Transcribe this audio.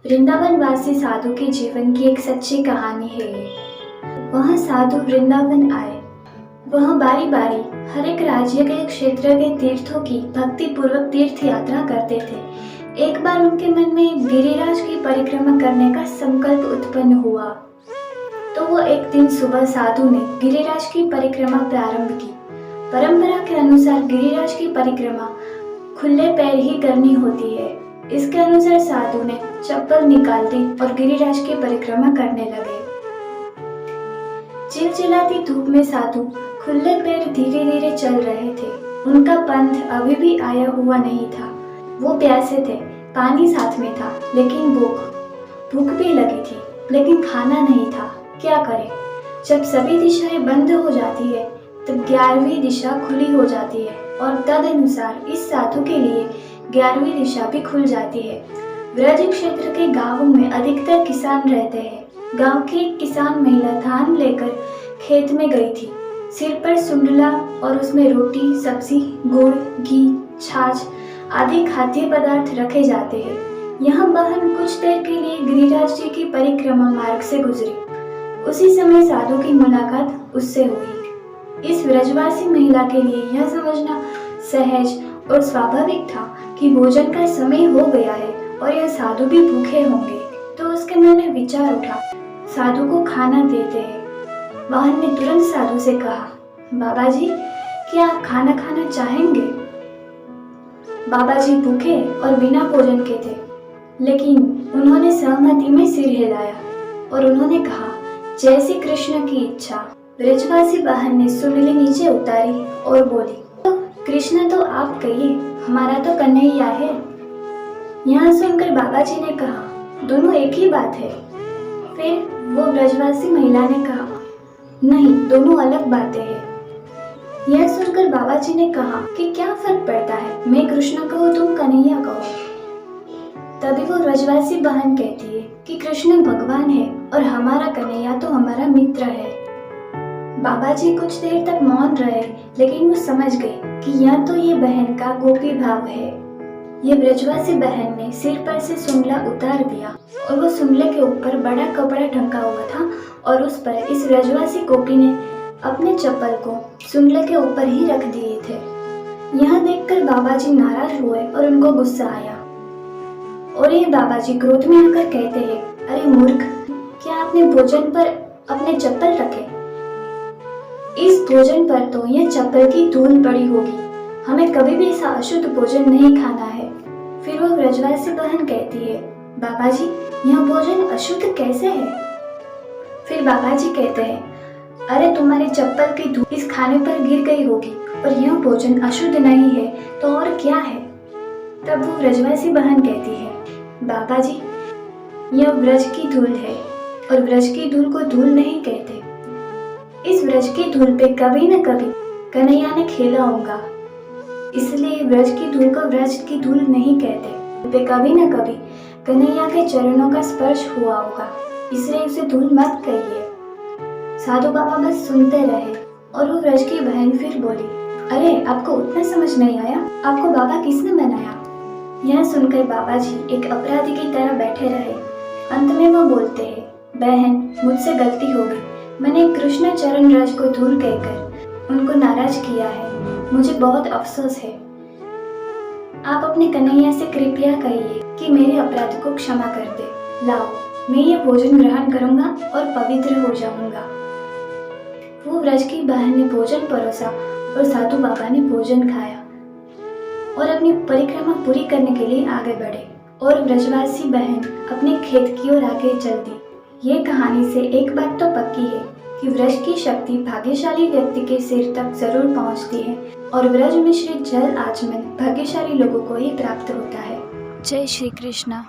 वृंदावन वासी साधु के जीवन की एक सच्ची कहानी है ये। वह साधु वृंदावन आए। वह बारी बारी हर एक राज्य के क्षेत्र के तीर्थों की भक्ति पूर्वक तीर्थ यात्रा करते थे। एक बार उनके मन में गिरिराज की परिक्रमा करने का संकल्प उत्पन्न हुआ, तो वो एक दिन सुबह साधु ने गिरिराज की परिक्रमा प्रारंभ की। परंपरा के अनुसार गिरिराज की परिक्रमा खुले पैर ही करनी होती है। इसके अनुसार साधु ने चप्पल निकाल दी और गिरिराज की परिक्रमा करने लगे। चिलचिलाती धूप में साधु खुले पैर धीरे धीरे चल रहे थे। उनका पंथ अभी भी आया हुआ नहीं था। वो प्यासे थे, पानी साथ में था, लेकिन भूख भी लगी थी, लेकिन खाना नहीं था। क्या करें? जब सभी दिशाएं बंद हो जाती है तब 11वीं दिशा खुली हो जाती है और तदनुसार इस साधु के लिए 11वीं दिशा भी खुल जाती है। ब्रज क्षेत्र के गांवों में अधिकतर किसान रहते हैं। गांव की एक किसान महिला धान लेकर खेत में गई थी। सिर पर सुंडला और उसमें रोटी, सब्जी, गुड़, घी, छाछ आदि खाद्य पदार्थ रखे जाते हैं। यह बहन कुछ देर के लिए गिरिराज जी की परिक्रमा मार्ग से गुजरी। उसी समय साधु की मुलाकात उससे हुई। इस ब्रजवासी महिला के लिए यह समझना सहज और स्वाभाविक था कि भोजन का समय हो गया है और यह साधु भी भूखे होंगे। तो उसके मन में विचार उठा, साधु को खाना देते हैं। वाहन ने तुरंत साधु से कहा, बाबा जी, क्या आप खाना खाना चाहेंगे? बाबा जी भूखे और बिना भोजन के थे, लेकिन उन्होंने सहमति में सिर हिलाया और उन्होंने कहा, जय श्री कृष्ण की इच्छा। ब्रजवासी बहन ने सुंडली नीचे उतारी और बोली, तो कृष्ण तो आप कहिए, हमारा तो कन्हैया है। यह सुनकर बाबा जी ने कहा, दोनों एक ही बात है। फिर वो ब्रजवासी महिला ने कहा, नहीं, दोनों अलग बातें हैं। यह सुनकर बाबा जी ने कहा कि क्या फर्क पड़ता है, मैं कृष्ण कहूँ, तुम कन्हैया कहो। तभी वो ब्रजवासी बहन कहती है कि कृष्ण भगवान है और हमारा कन्हैया तो हमारा मित्र है। बाबा जी कुछ देर तक मौन रहे, लेकिन वो समझ गए कि यह तो ये बहन का गोपी भाव है। ये ब्रजवासी बहन ने सिर पर से सुंडला उतार दिया और वो सुंडले के ऊपर बड़ा कपड़ा ढका हुआ था और उस पर इस ब्रजवासी गोपी ने अपने चप्पल को सुंडले के ऊपर ही रख दिए थे। यह देखकर बाबा जी नाराज हुए और उनको गुस्सा आया और ये बाबा जी क्रोध में आकर कहते हैं, अरे मूर्ख, क्या आपने भोजन पर अपने चप्पल रखे? इस भोजन पर तो यह चप्पल की धूल पड़ी होगी। हमें कभी भी ऐसा अशुद्ध भोजन नहीं खाना है। फिर वो ब्रजवासी बहन कहती है, बाबा जी, यह भोजन अशुद्ध कैसे है? फिर बाबा जी कहते हैं, अरे तुम्हारे चप्पल की धूल इस खाने पर गिर गई होगी और यह भोजन अशुद्ध नहीं है तो और क्या है? तब वो ब्रजवासी बहन कहती है, बाबा जी, यह ब्रज की धूल है और ब्रज की धूल को धूल नहीं कहते। इस ब्रज की धूल पे कभी न कभी कन्हैया ने खेला होगा, इसलिए ब्रज की धूल को ब्रज की धूल नहीं कहते। पे कभी न कभी कन्हैया के चरणों का स्पर्श हुआ होगा, इसलिए उसे धूल मत कहिए। साधु बाबा बस सुनते रहे और वो ब्रज की बहन फिर बोली, अरे आपको उतना समझ नहीं आया? आपको बाबा किसने बनाया? यह सुनकर बाबा जी एक अपराधी की तरह बैठे रहे। अंत में वो बोलते हैं, बहन, मुझसे गलती हो गई। मैंने कृष्ण चरण राज को धूल कहकर उनको नाराज किया है। मुझे बहुत अफसोस है। आप अपने कन्हैया से कृपया कहिए कि मेरे अपराध को क्षमा कर दे। लाओ, मैं ये भोजन ग्रहण करूंगा और पवित्र हो जाऊंगा। वो ब्रज की बहन ने भोजन परोसा और साधु बाबा ने भोजन खाया और अपनी परिक्रमा पूरी करने के लिए आगे बढ़े और ब्रजवासी बहन अपने खेत की ओर आगे चल दी। ये कहानी से एक बात तो पक्की है कि ब्रज की शक्ति भाग्यशाली व्यक्ति के सिर तक जरूर पहुंचती है और ब्रज में श्री जल आचमन भाग्यशाली लोगों को ही प्राप्त होता है। जय श्री कृष्ण।